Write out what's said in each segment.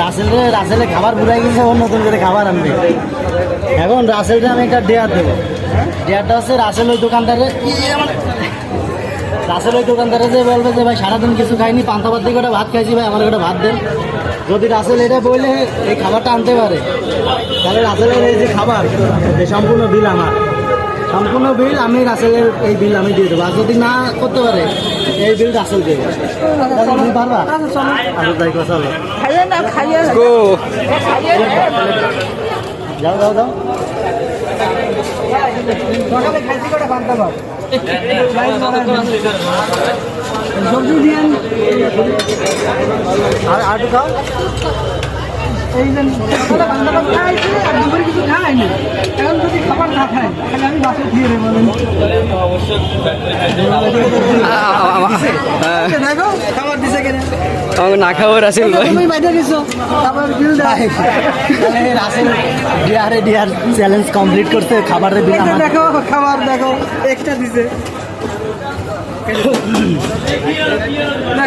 রাসেলে খাবার বুড়াই গেছে, ওর নতুন করে খাবার আনবে। এখন রাসেলকে আমি একটা ডেয়ার দেবো। ডেয়ারটা হচ্ছে রাসেল ওই দোকানদারে যে বলবে যে ভাই সারাদিন কিছু খাইনি, পান্তা ভাত দিয়ে ভাত খাইছি, ভাই আমার একটা ভাত দেন। যদি রাসেল এটা বললে এই খাবারটা আনতে পারে, তাহলে রাসেলের এই যে খাবার সম্পূর্ণ বিল আমার, সম্পূর্ণ বিল আমি রাসেলের এই বিল আমি দিয়ে দেবো। আর যদি না করতে পারে এই বিল রাসেল দেবে। তুমি পারবা? চলো যাও যাও যাও। সকালে খাইছি কটা পান্তা ভাত, সবজি দিয়ে আর আটু খাও। এই যে পান্তা ভাত খাইছি আর দুপুরে কিছু খাইনি। এখন যদি খাবার না খাই তাহলে আমি বাসে খেয়ে নেবো। দেখো খাবার দিছে কিনা, আমাকে না খাবো রাসেল ভাই। তুমি বাইরে দিছো খাবার বিল দেয়। রাসেল ডিয়ার চ্যালেঞ্জ কমপ্লিট করতে খাবারের বিল আমার। দেখো খাবার দেখো এক্সট্রা দিছে।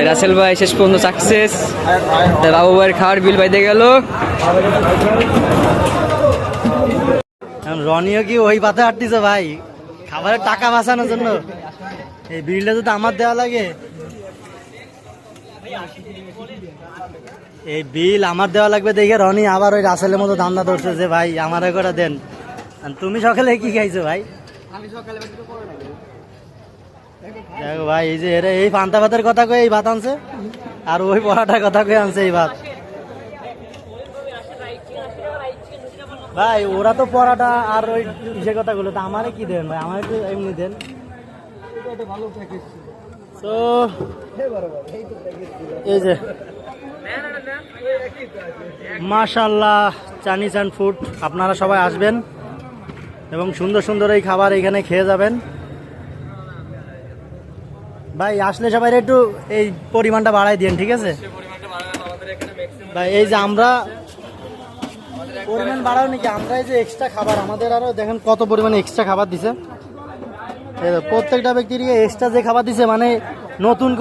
রাসেল ভাই শেষ পর্যন্ত সাকসেস, বাবু ভাইয়ের খাওয়ার বিল বাইতে গেল। রনিও কি ওই পাতে হাঁটতেছে ভাই খাবারের টাকা বাঁচানোর জন্য? এই বিলটা যদি আমার দেওয়া লাগে, এই বিল আমার দেওয়া লাগবে দেখে রনি আবার ওই রাসেলের মতো ধান্দা ধরছে যে ভাই আমার করে দেন। তুমি সকালে কি খাইছো ভাই? দেখো ভাই এই যে এরা এই পান্তা ভাতের কথা কয়ে এই ভাত আনছে, আর ওই পরাটার কথা কয়ে আনছে এই ভাত। ভাই ওরা তো পরাটা আর ওই ইসের কথা গুলো, তো আমারে কি দেন ভাই? আমার একটু এমনি দেন। তো এই যে মাশাআল্লাহ চাইনিজ অ্যান্ড ফুড, আপনারা সবাই আসবেন এবং সুন্দর সুন্দর এই খাবার এখানে খেয়ে যাবেন। ভাই আসলে সবাই একটু এই পরিমাণটা বাড়াই দিন, ঠিক আছে ভাই? এই যে আমরা পরিমাণ বাড়াও নাকি, আমরা এই যে এক্সট্রা খাবার আমাদের আরো দেখেন কত পরিমাণে এক্সট্রা খাবার দিছে। প্রত্যেকটা ব্যক্তির এক্সট্রা যে খাবার দিছে, মানে নতুন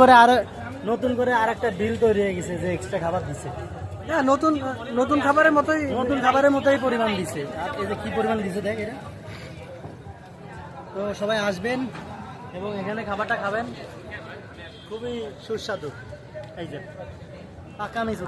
করে আর একটা বিল তৈরি হয়ে গেছে যে এক্সট্রা খাবার দিছে। হ্যাঁ, নতুন খাবারের মতোই পরিমাণ দিছে। আর এই যে কি পরিমাণ দিছে দেখ এটা। তো সবাই আসবেন এবং এখানে খাবারটা খাবেন, খুবই সুস্বাদু। এই যে পাকা মিস